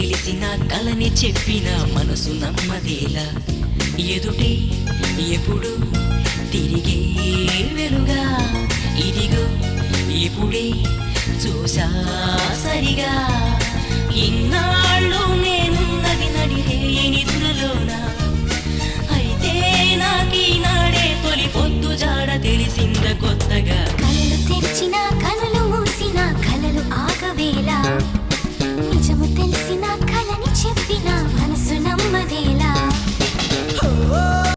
తెలిసిన కలని చెప్పిన మనసు నమ్మదేలా ఎదుటే ఎప్పుడు తిరిగే వెలుగా ఇదిగో ఇప్పుడే చూసా సరిగా ఇన్నాళ్ళు నేనున్నది నడిరే నిధులలోనా అయితే నాకీనాడే తొలి పొద్దు జాడ తెలిసింద కొత్తగా కళ్ళు తెరిచిన